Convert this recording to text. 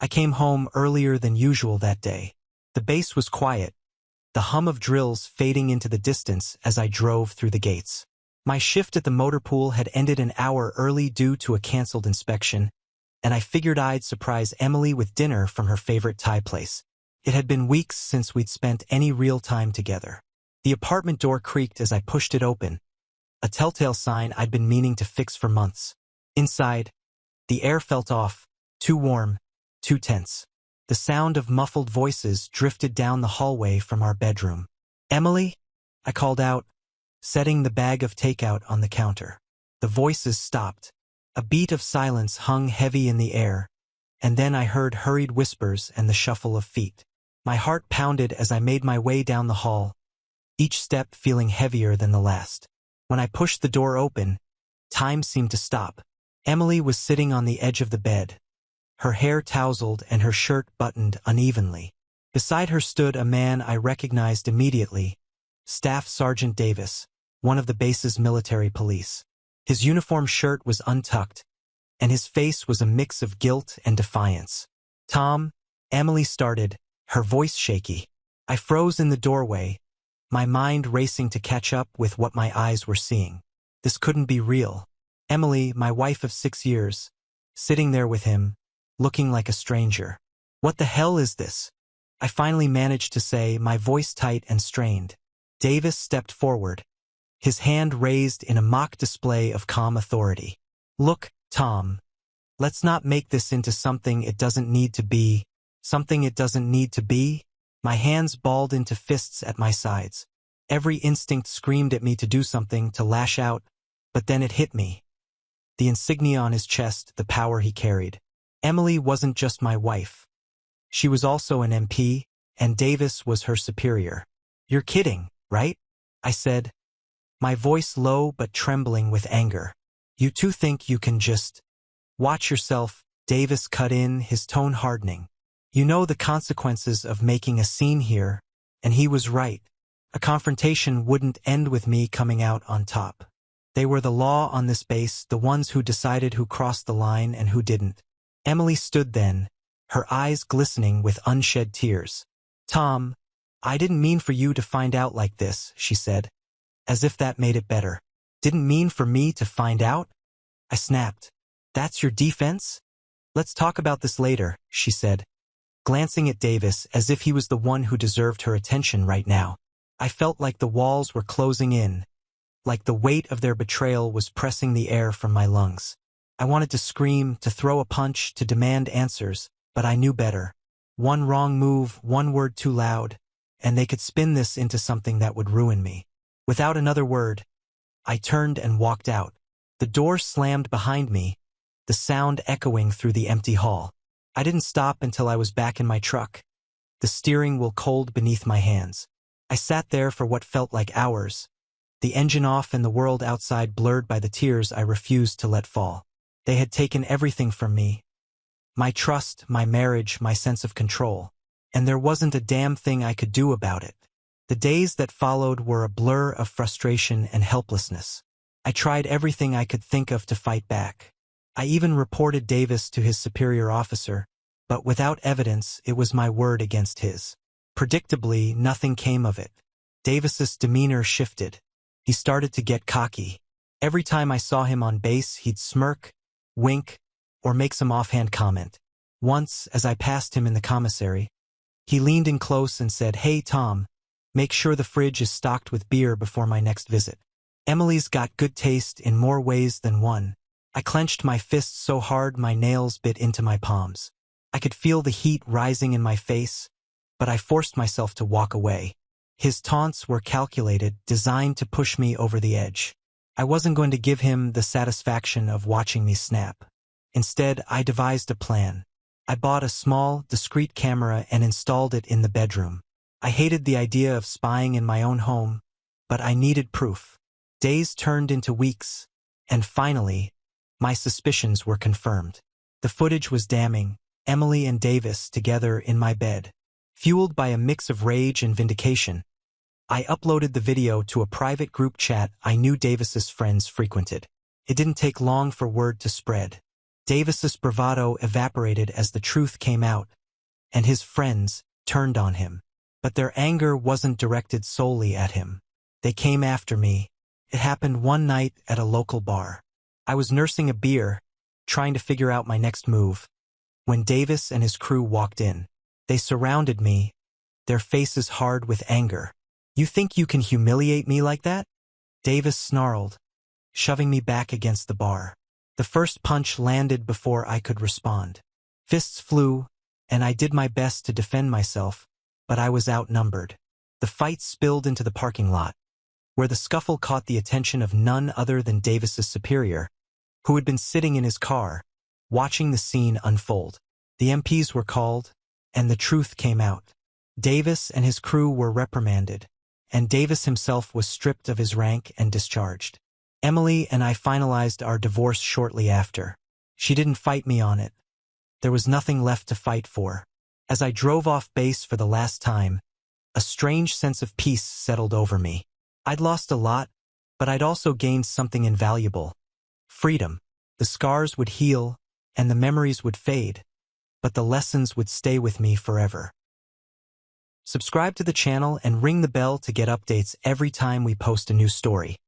I came home earlier than usual that day. The base was quiet, the hum of drills fading into the distance as I drove through the gates. My shift at the motor pool had ended an hour early due to a canceled inspection, and I figured I'd surprise Emily with dinner from her favorite Thai place. It had been weeks since we'd spent any real time together. The apartment door creaked as I pushed it open, a telltale sign I'd been meaning to fix for months. Inside, the air felt off, too warm, too tense. The sound of muffled voices drifted down the hallway from our bedroom. "Emily?" I called out, setting the bag of takeout on the counter. The voices stopped. A beat of silence hung heavy in the air, and then I heard hurried whispers and the shuffle of feet. My heart pounded as I made my way down the hall, each step feeling heavier than the last. When I pushed the door open, time seemed to stop. Emily was sitting on the edge of the bed, her hair tousled and her shirt buttoned unevenly. Beside her stood a man I recognized immediately, Staff Sergeant Davis, one of the base's military police. His uniform shirt was untucked, and his face was a mix of guilt and defiance. "Tom," Emily started, her voice shaky. I froze in the doorway, my mind racing to catch up with what my eyes were seeing. This couldn't be real. Emily, my wife of 6 years, sitting there with him, looking like a stranger. "What the hell is this?" I finally managed to say, my voice tight and strained. Davis stepped forward, his hand raised in a mock display of calm authority. "Look, Tom, let's not make this into something it doesn't need to be." "Something it doesn't need to be?" My hands balled into fists at my sides. Every instinct screamed at me to do something, to lash out, but then it hit me. The insignia on his chest, the power he carried. Emily wasn't just my wife. She was also an MP, and Davis was her superior. "You're kidding, right?" I said, my voice low but trembling with anger. "You two think you can just watch yourself," Davis cut in, his tone hardening. "You know the consequences of making a scene here," and he was right. A confrontation wouldn't end with me coming out on top. They were the law on this base, the ones who decided who crossed the line and who didn't. Emily stood then, her eyes glistening with unshed tears. "Tom, I didn't mean for you to find out like this," she said, as if that made it better. "Didn't mean for me to find out?" I snapped. "That's your defense?" "Let's talk about this later," she said, glancing at Davis as if he was the one who deserved her attention right now. I felt like the walls were closing in, like the weight of their betrayal was pressing the air from my lungs. I wanted to scream, to throw a punch, to demand answers, but I knew better. One wrong move, one word too loud, and they could spin this into something that would ruin me. Without another word, I turned and walked out. The door slammed behind me, the sound echoing through the empty hall. I didn't stop until I was back in my truck, the steering wheel cold beneath my hands. I sat there for what felt like hours, the engine off and the world outside blurred by the tears I refused to let fall. They had taken everything from me. My trust, my marriage, my sense of control. And there wasn't a damn thing I could do about it. The days that followed were a blur of frustration and helplessness. I tried everything I could think of to fight back. I even reported Davis to his superior officer, but without evidence, it was my word against his. Predictably, nothing came of it. Davis's demeanor shifted. He started to get cocky. Every time I saw him on base, he'd smirk, wink, or make some offhand comment. Once, as I passed him in the commissary, he leaned in close and said, "Hey, Tom, make sure the fridge is stocked with beer before my next visit." Emily's got good taste in more ways than one. I clenched my fists so hard my nails bit into my palms. I could feel the heat rising in my face, but I forced myself to walk away. His taunts were calculated, designed to push me over the edge. I wasn't going to give him the satisfaction of watching me snap. Instead, I devised a plan. I bought a small, discreet camera and installed it in the bedroom. I hated the idea of spying in my own home, but I needed proof. Days turned into weeks, and finally, my suspicions were confirmed. The footage was damning, Emily and Davis together in my bed. Fueled by a mix of rage and vindication, I uploaded the video to a private group chat I knew Davis's friends frequented. It didn't take long for word to spread. Davis's bravado evaporated as the truth came out, and his friends turned on him. But their anger wasn't directed solely at him. They came after me. It happened one night at a local bar. I was nursing a beer, trying to figure out my next move, when Davis and his crew walked in. They surrounded me, their faces hard with anger. "You think you can humiliate me like that?" Davis snarled, shoving me back against the bar. The first punch landed before I could respond. Fists flew, and I did my best to defend myself, but I was outnumbered. The fight spilled into the parking lot, where the scuffle caught the attention of none other than Davis's superior, who had been sitting in his car, watching the scene unfold. The MPs were called, and the truth came out. Davis and his crew were reprimanded, and Davis himself was stripped of his rank and discharged. Emily and I finalized our divorce shortly after. She didn't fight me on it. There was nothing left to fight for. As I drove off base for the last time, a strange sense of peace settled over me. I'd lost a lot, but I'd also gained something invaluable. Freedom. The scars would heal, and the memories would fade, but the lessons would stay with me forever. Subscribe to the channel and ring the bell to get updates every time we post a new story.